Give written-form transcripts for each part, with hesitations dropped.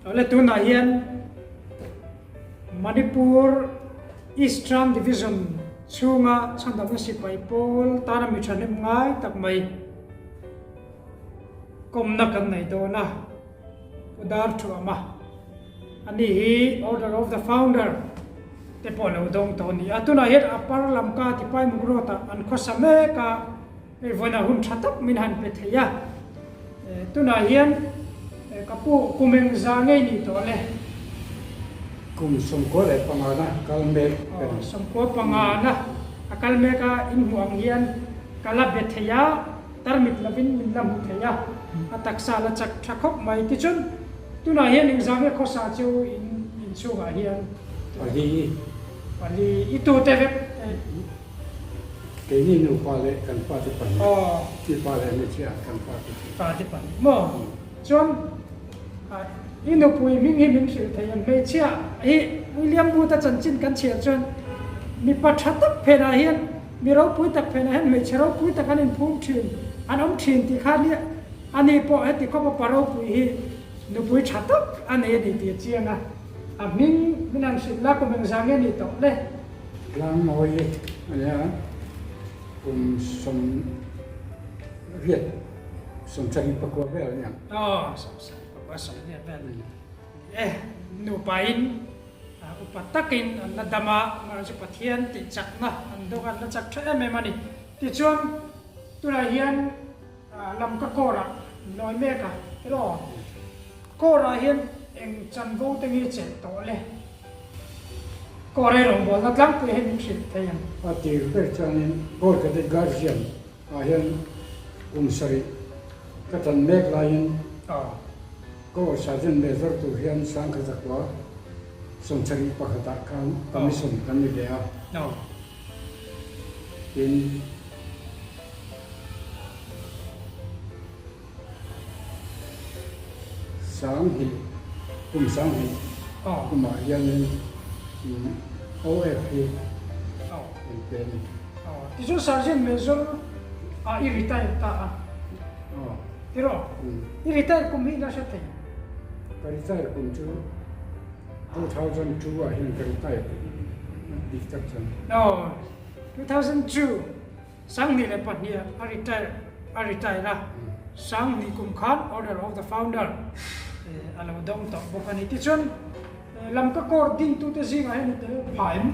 ole tu na hian Manipur Eastern Division chunga chandam sipai pol tana mi thanim ngai tak mai komna kan nei do na udar thu ama ani hi order of the founder te polo dong to ni atuna het apar lam ka ti pai mugrota an khosame ka e vona hun thatak min han pe theya tuna hian kapu kumeng zangai ni to le kum somko le pangana kalme somko pangana akalme ka in huang hian kala be theya tarmit lavin min lam theya ataksa la chak thakop mai ti chun tuna hian ing zangai khosa chu in chuga hian ali itu teve ke ni nu pale kan pa ti pan ti pale ni chia kan pa ti pan mo chon inu pui ming hi ming sil thai an me chia hi William bu ta chan chin kan chia chon mi pa thatak phena hian mi ro pui tak phena hian me chero pui tak an in phum thin an om thin ti kha ni ani po eti ko pa ro pui hi nu pui thatak an e ni ti chianga a ming minan sil la ko meng zange ni to le lang moi ania som Việt som chari pakwa vel nia som pasal ni ben nu pain upatakin an nadama maraju pathian ti chakna an dogan na chak thai me mani ti chuan tura hian lam ka kora noi me ka ro kora hian eng chan go te ngi che to le kore rong bol na tlang pu hen thil thayan ati pe chanin bol ka de guardian hian sari ka tan mek lain ko sarjan measure tu hian sang ka zakwa som chari pakhata kan commission kan ni le in sang hi sang hi kuma hian OFP in pen ti chu sarjan measure i retire ta tiro i retire kum hi na sa thai retire kum chu 2002 hin retire distraction 2002 sang ni le pat ni a retire la sang ni kum khan order of the founder alo dom to bokani ti chon lam ka kor din tu te zinga hen te phaim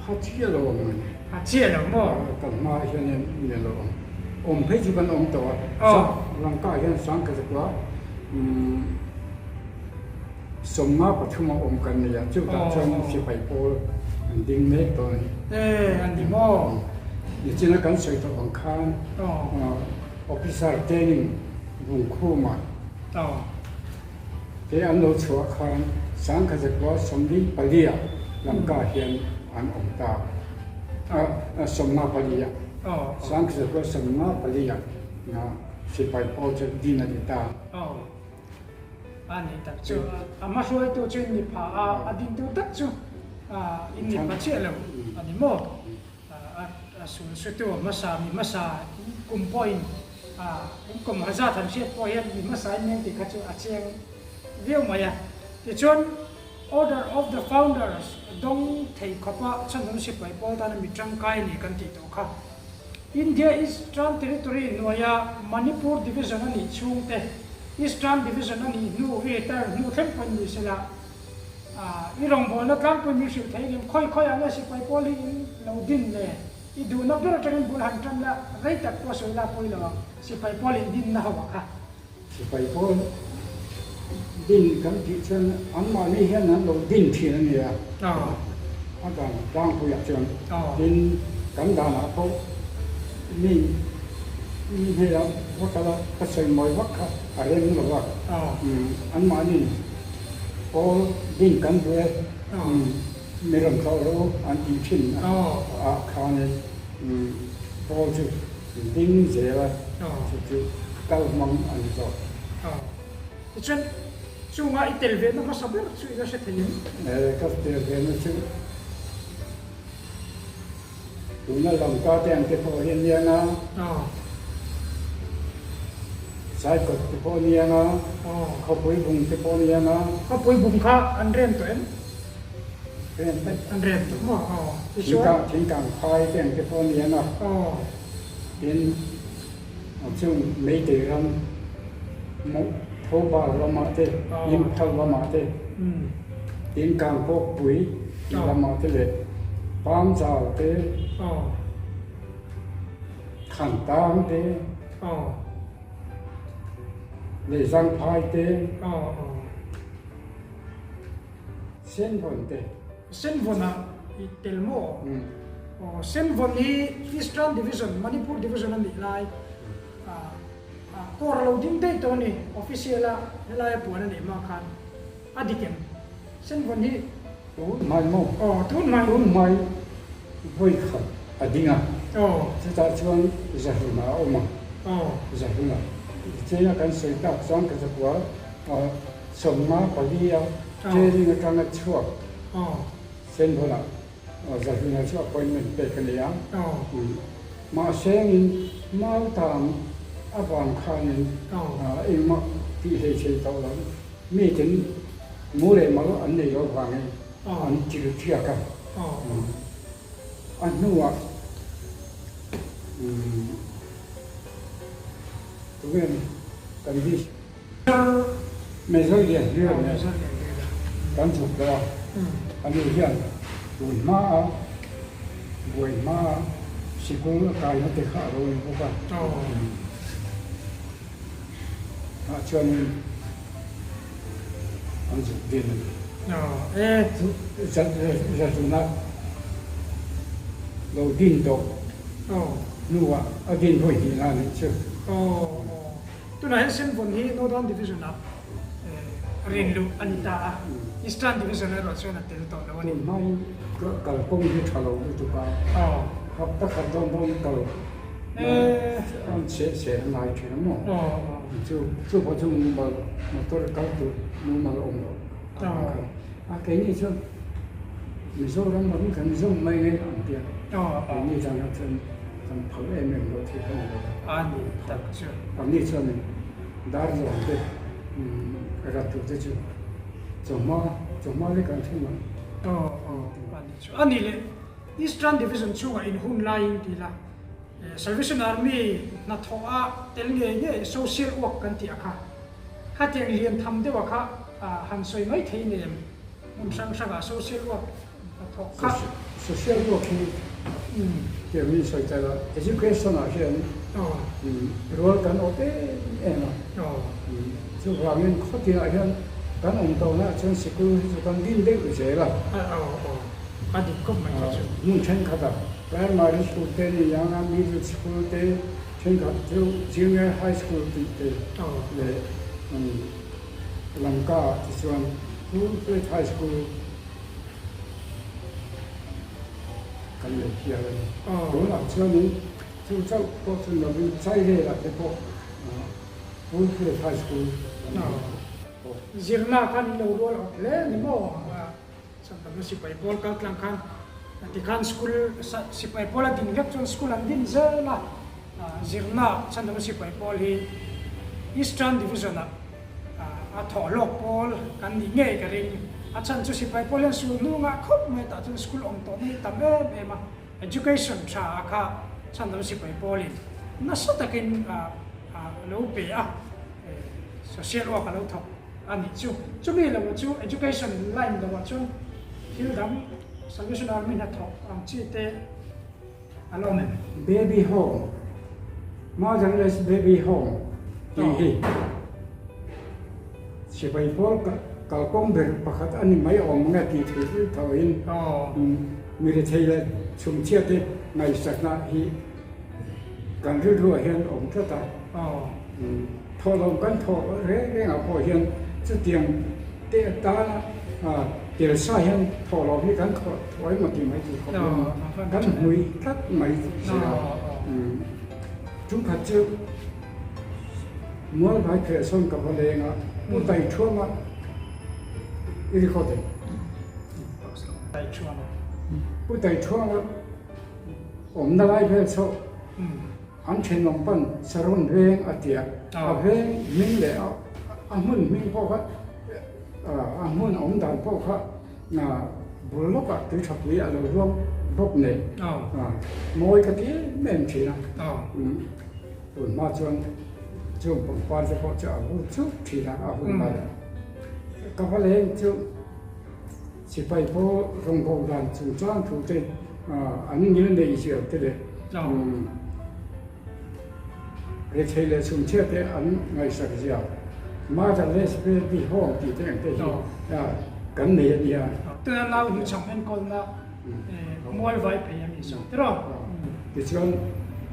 hachielo hachielo mo kan ma hian ni lo om phei chu kan om to lam ka hian sang ka zakwa somma pathuma om kan ni ya chu ta chang si pai pol ding me to an di mo ni china kan sai to ang khan officer training bung khu ma te an lo chua khan sang ka zakwa somli palia lam ka hian an om ta somma palia sang ka zakwa somma palia na si pai pol che dina di ta ani tak chu ama suai tu chu ni pha adin tu tak chu in ni pa che lo ani mo su tu masa kum point kum haza than che po hian ni masa ne ti kha chu a cheng view maya ti chon order of the founders dong thei khopa chandam si pai pol ta na mi tang kai ni kan ti to kha India Eastern Territory noya Manipur division ani chung te Eastern Division ani nu retar nu thlem pan ni sela irong bol na tlang pan ni sil thai gem khoi anga si pai poli lo din le I do na ber tang bul han tang la gai tak po so la poi la si pai poli din na hawa ka si pai pol din kan ti chen an ma ni hian an lo din thi na ni a dan dang pu ya chen din kan da na po ni he la wakala ka sai moi wakha a ren lo wa an ma ni all din kan be meram ka ro an ti chin a khan all ju ding je la ju kal mang an zo chen chunga itel ve na masaber chu ida se thelim ka tel ve na chu una lam ka te an ke po hian ya na สายกดที่พอนี้นะเขาปุยบุงที่พอนี้นะ เขาปุยบุ้งข้าอันเรียนตัวเอง เป็น อันเรียนตัวอ๋อที่ ทิ้ ช่ ง วย กางทิ้งกางพายเตียงที่พอนี้นะ อ๋อ เป็นช่วงไม่เดือนมุกทบาลมาเตยิ้มเท่าลมาเต ทิ้งกางพวกปุ๋ยลมาเตเลยปั๊มจ่าเต อ๋อ ขันตามเต อ๋อ เลยสังพายเต อ๋ออ๋อ เส้นบนเต เส้นวันน่ะอีเทลโมอ๋อเส้นวันนี้ Eastern Division มณิพุร Division นั่นนี่ไล่ก็เราดิ้งได้ตัวนี้ official ละไล่ปวดนั่นนี่มาคันอดีตเส้นวันนี้ ตูนไม่โม่ อ๋อทุนไหม ตูนไม่ไม่ขัดอดีงา อ๋อ ที่ตาชวนจะหุ่นมาออกมา อ๋อ จะหุ่นมาเจ้ากันสวยตักซ้อนกันสักว่าสมมาพอดีอ่ะเจ้านี่กันชั่ว อ๋อ เส้นพละจะหุ่นมาชั่วคนมันเป็นกันเลยอ่ะ อ๋อ มาเสียงมาตามอาบานข้านิน อ๋อ เองมาที่เฮเชตเอาแล้วมีถึงมูเลยมาอันนี้เราฟังอันจิตเทียกัน อ๋อ อันนู้นตัวนี้กันดีไม่ใช่เรียนเรื่องเนี่ยการถูกแล้วอันนี้เรียนบุญมาบุญมาสิกุลกายนักเตะขาเราพวกกันชวนอันสุดเด่นจะสุนัขเราดินโตนู่ว่าดินห้วยหินนั่นเชื่อตัวนั้นเส้นบนที่ Northern Division นะเรียนรู้อันนี้ตา Eastern Division เราช่วยนัดเตลต่อแล้ววันนี้ไม่ก็กระปงที่ทะเลาะตัวกันครับถ้าขัดต้องกระอันเสียนายเชื่อมั้งจู่พอจู่มาตัวกันตัวนู่มาลงแค่นี้เชื่อมิโซรัมมันกันมิโซไม่เงี้ยอันเดียวนี่จังนะทำเผาเอ็มเราที่ทำอันนี้ตักเชื่ออันนี้เชื่อเนี่ยดาร์จงเตรัตตุเตจูจงมาเลยกันที่มันอันนี้เลย Eastern Division ช่วยอินหุ่นไล่ดีละ Salvation Army นัทว่าเตลเงี้ย social work กันที่อะค่ะถ้าเตลเรียนทำได้ว่าค่ะหันสวยไม่ทีเนี่ยมันสังสัก social work นัทว่า social work เดี๋ยวมีสนใจละ education อะไรรู้กันโอเคเองนะช่วงเราเรียนข้อที่อะไรกันองค์โตนะช่วงสิกุลช่วงกันดินเด็กเสียละอันนี้ก็ไม่ใช่นู่นเช่นกันprimary school เตนี่ยังงั้น middle school เตเช่นกันช่วง junior high school เตเลยลังกาช่วง high school กันเลยเที่ยวเลยรู้หลักช่วงนี้ช่วงเจ้าพวกเราเป็นใช้เลยละที่พวกhigh school จีรนาคันเรารู้แล้วเลยนี่มั่วสัมผัสสิไปบอลกันหลังคันที่คันสกูลสิไปบอลดิ้งเล็กจนสกูลอันดิ้งเจอละจีรนาสัมผัสสิไปบอลที่ Eastern Division ถอดล็อกบอลกันดิ้งเงี้ยกันเองอาจารย์จะสิไปบอลยังสู้นู่นอ่ะครบไม่ตัดจนสกูลองตัวนี้ตั้งเอ็มeducation ชาค่ะสัมผัสสิไปบอลน่าสุดแต่กินเราเปียsocial work เราทำอันนี้จู่มีเราจู่ education line เราจู่ที่เรา Salvation Army นัทอันที่เตะอะไรเนี่ย baby home motherless baby home ที่สิไปพวกกับกองเบรประคัตอันนี้ไม่ออกมาที่ที่ทวินมีแต่ที่ละชุมเชียดในสักนาทีการรู้เห็นองค์ท่าทอลงกันทอเรื่องเอาพอเห็นจะเตรียมเตะตาเดี๋ยวใส่เห็นทอลงที่กันถอยมาที่ไม่ที่เขากันหุยทัดไม่เสียจุ่มขัดเจ้าเมื่อไรเคยส่งกับอะไรเงี้ยผู้ใดช่วงว่าอีกคนเดียวผู้ใดช่วงว่าผมได้เพื่อส่งอันเช่นลงปั้นสรุนเรื่องอาเดีย เอาเพลงมิ่งเลยเอามุ่นมิ่งพ่อเขาเอามุ่นองค์ดานพ่อเขาบุรุษก็ถือถักวิอะไรร่วมพบเนี่ยมวยกะทิแม่นทีนะอุ่นมาจนจุ่มผมปานจะพอจะเอาชุบทีนะเอาหุ่นมาก็เพราะเลยจุ่มสิไปพอรงโบราณจุ่มจ้างถูกใจอันนี้ยืนในเชียวที่เลยเรียกใช้เลยสุ่มเชื่อแต่อันไงสักอย่างมาจากเลสเปที่ห้องที่แต่งแต่กันเนี่ยเนี่ยตัวเราอยู่ช่องเป็นคนละมวยไว้พยายามอีกแต่เราดิฉัน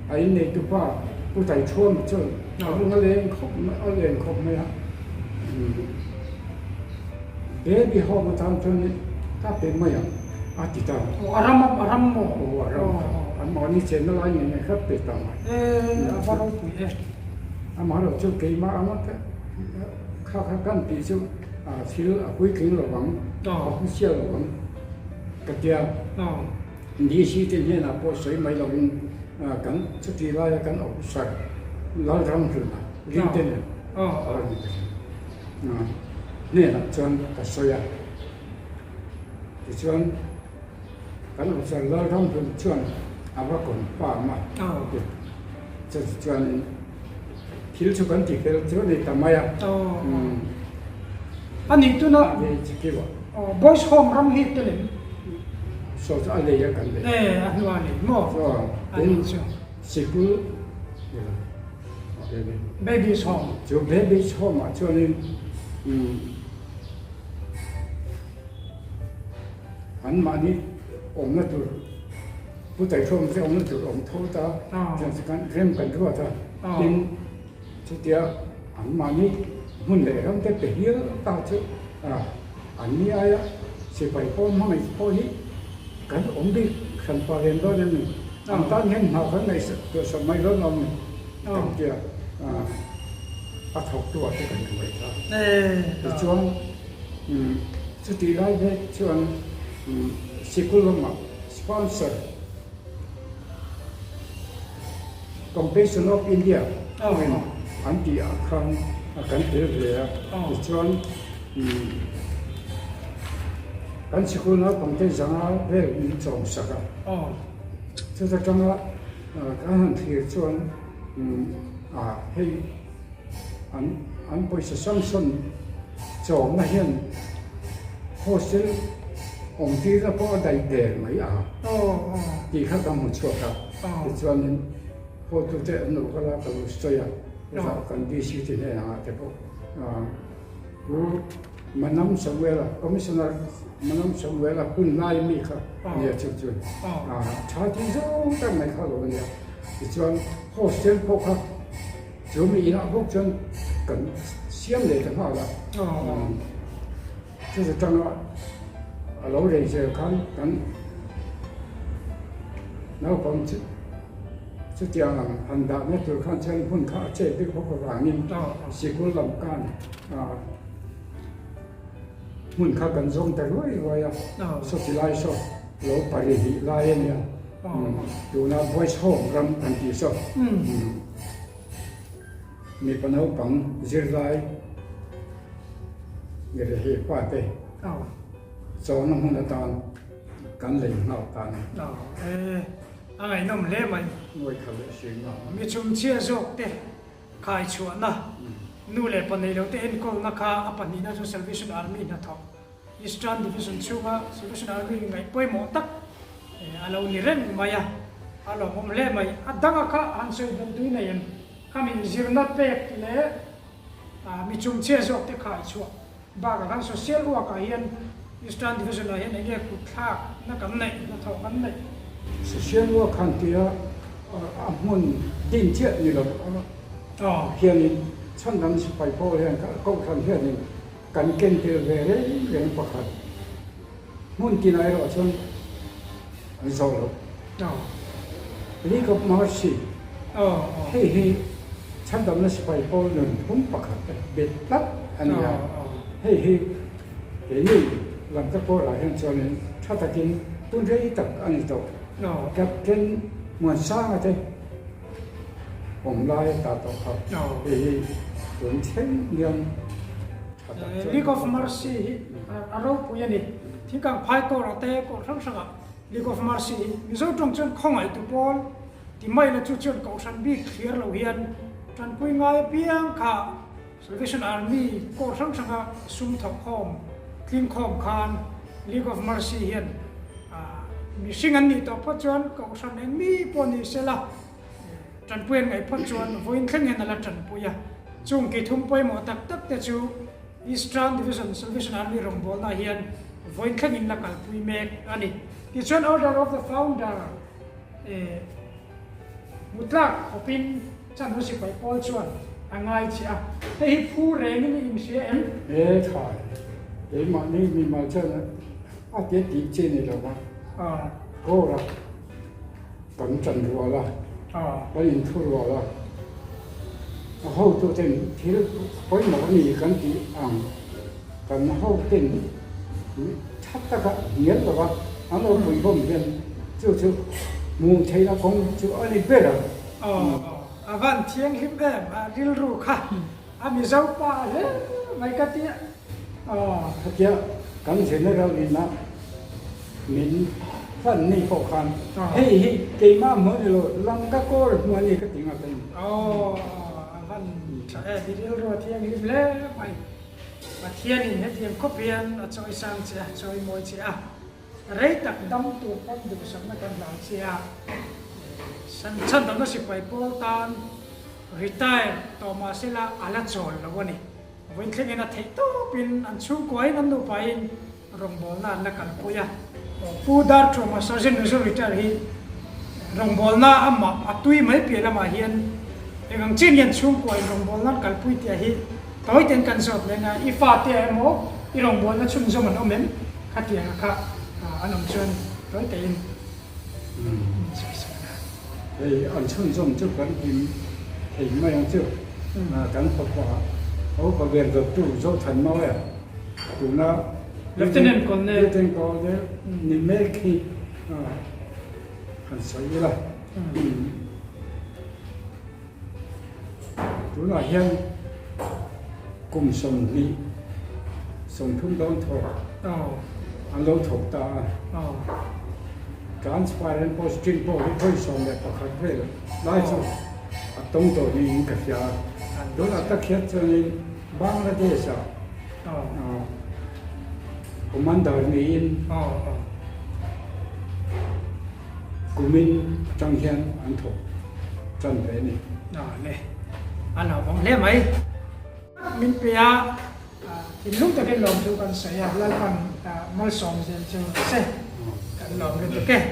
ไอ้เนี่ยตัวป้าผู้ใจช่วงจนเอาเรื่องเลี้ยงครบเอาเลี้ยงครบไหมฮะเดี๋ยวที่ห้องมาทำจนถ้าเป็นไม่อย่างอาทิตย์อารามโมอันหมอนี่เจนอะไรอย่างเงี้ยครับเป็นต่างพอเราคุยอามาเราจุดกี่มาอามาข้ากันปีจุที่เราคุยกันระหว่างผู้เชี่ยวระหว่างกระเทียมดีสิที่เนี่ยนะพอสวยไม่ลงกันสุดที่ว่ากันออกสักเราทำถึงลิ้นเต้นเนี่ยนะจนกระสวยจนกันออกสักเราทำถึงจนเอาว่าคนป่ามาจนคิดชุกันที่เขาจนนี่ทำไมอันนี้ตัวน่ะบอยส์โฮมรำฮิตเลยสอดอะไรกันเลยอันว่านี่มั่วอันนี้สิกุลเบบี้ส์โฮมจูเบบี้ส์โฮมอ่ะจนนี่อันมานี่องค์นั่นตัวผู้ใจชมที่องค์นั่นตัวองค์ทูตาจังสกันเริ่มกันทั่วตาดินที่เดียวอันมานี่หุ่นเหล่านั้นเป็นเยอะตาจุอันนี้อะไรสิไปพ่อไม่พ่อนี้กันองค์ที่ขันปาเรียนด้วยนั่นอันตั้งเห็นหาข้างในตัวสมัยร้อนเราเนี่ยตั้งเกี่ยปัดหกตัวที่กันทำไมครับแต่ช่วงสุดที่ไรเนี่ยช่วงสิกุลมาสปอนเซอร์ Compassion of India อันที่อาคารกันเดือดเลยแต่ช่วงกันสิกุลนะผมได้สั่งเอาเรื่องนี้จงสักจะจังว่าการที่ช่วงให้อันไปสังสรรค์จงมาเห็นโฮสเทลองค์ที่เราพอได้เดินไหมที่เขาทำหุ่นชั่วครับแต่ช่วงนี้พอตัวเจ้าหนูก็แล้วก็รู้สึกว่ากันดีสิที่เนี่ยแต่พอมันน้ำสมัยละคอมมิชชั่นร์มันน้ำสมัยละคุณนายมีค่ะเนี่ยจุดชาติจงแต่ไม่เข้าเลยเนี่ยส่วนโฮสเทลพวกเขาจะมีนะพวกจนกันเสียงเลยทั้งหมดละ就是จังว่าเราเรียนเจอกันแล้วผมจะเที่ยวอันดับนี้ตัวข้าเชิญพุ่นข้าเจ็บที่พวกเรานี่สิกุลลำกันมุ่นข้ากันส่งแต่รวยสุดที่ไล่สดโลปาริหิไล่เนี่ยอยู่ในบอยส์โฮมรำกันที่สดมีปัญหาปังจิรไลเกิดเหตุว่าเตะสอนน้องหุ่นตากันเลยนอกตาเนี่ยอะไรน้องเล่ไหมมวยเขาเลยสิงห์มีชุมเชี่ยโจกเตะขายชวนนะนู่นเลยปันนี้เราเตะเอ็นกงนะคะปันนี้นะจะ Salvation Army นะท้อง Eastern Division ชูมา Salvation Army ไงป่วยหมอตักเรานี่เร่งมาอ่ะเราผมเล่ไหมดังก็อันช่วยกันด้วยเนี่ยข้ามีจิรนัดเป็ดเลยมีชุมเชี่ยโจกเตะขายชวนบ้ากันโซเชียลว่ากันยัน Eastern Division อะไรเนี่ยเรียกกุศลนักกันเนี่ยนักท้องกันเนี่ยโซเชียลว่าคันที่มันดิ้นเชื่อนี่เราเฮียนี่ฉันนั้นไปพ่อเฮียก็คันเฮียนี่กันเก่งเตอเรื่องประคันมันกินอะไรเราฉันอันสองเรานี่ก็มาสิเฮ้ฉันทำนั้นไปพ่อหนึ่งผมประคันเบ็ดตัดอันนี้เฮ้นี่หลังจากพ่อหลายเห็นฉันนี่ถ้าตะกินตุ้นเรื่องตักอันนี้ตัวกับเป็นเหมือนสร้างอะไร ผมไล่ตาต่อครับเอ้ส่วนเช่นเรื่อง League of Mercy aro puya ni thikang phai ko rote ko thang sanga League of Mercy mizo tong chen khongai tu pol ti mai la chu chen ko san bi clear lo hian tran pui ngai piang kha Salvation Army ko thang sanga sum thok khom clean khom khan League of Mercy hian mi singan ni to pachon ko san en mi poni sela tran pui ngai pachon voin theng en la tran puya chung ki thum poi mo tak tak te chu Eastern Division Salvation Army Rongbol na hian voin khangin la kalpui mek ani ti chuan order of the founder mutlak opin chan hu si pai pol chuan angai chi a te hi phu reng ni im sia em thai màนี่มีมาเช่นอาเจติเจนี่หรอวะก็ละกันจันรัวละไปอินทุรัวละเขาตัวเต็มที่ไปหมอนี่กันที่อ่างกันเขาเต็มชัดตะกะเหี้ยหรอวะอันเราคุยบ่มกันจู่มูใช้ละคงจู่อันนี้เบ้อวันเที่ยงหิมแอมริลรูค่ะมีเจ้าป่าเลยไม่กะเตี้ยถ้าเจ้ากันเสร็จแล้วนี่นะมินท่านนี่พอคันเฮ้ยเกี่ยมาเหมือนเราลังกะโก้เหมือนนี่ก็ติงอะไรวันดิริลรูเที่ยงหิมเลยไปเที่ยงนี่เที่ยงก็เปลี่ยนจอยสังเสียจอยมวยเสียเรื่องตักดำตัวปั๊บดูสมัยกันหลังเสียฉันตอนนั้นสิไปโปรตันรีไทร์ต่อมาเสละอาลาโจลแล้ววันนี้วันที่งั้นเทโต้เป็นอันชูกวยนั่นดูไปรองบอลน่ะนักการปุยะปูดาร์ทมาซาเซนนิสุริตาร์ฮีรองบอลน่ะอามาอัตุยไม่เปลี่ยนละมาเฮียนเองจีนยันชูกวยรองบอลน่ะการปุยเตียฮีต่อยเต็นกันสดเลยนะอีฟ้าเตียโมอีรองบอลน่ะชุ่มจมันเอาเมมขัดเตียงค่ะอันนั้นชวนต่อยเต็นเฮ้ยอันชุ่มจุกกันพิมเห็นไม่ยังจุกกันพอเขาก็เรียนกับจู่โจทันมาเลยจู่นะLieutenant Colonel Lieutenant Colonel นี่เมคีหันสวยละจู่นะเฮียงกลุ่มส่งนี่ส่งทุ่งดอนทออันเราถกตาtransparent posting พวกที่ค่อยส่งแบบประคับเพื่อไล่ส่งตรงตัวนี้กับยาโดนอัตเขียนจนบังลาเทศกุมันดาร์นีนกุมินจังเฮียนอันถกจันเรนี่เนี่ยอันนั้นผมเล่ไหมมินเปียที่ลุงตะเกียบลงดูกันเสียแล้วกันมาส่งเสียงเสียกันลงกันตะเกียบ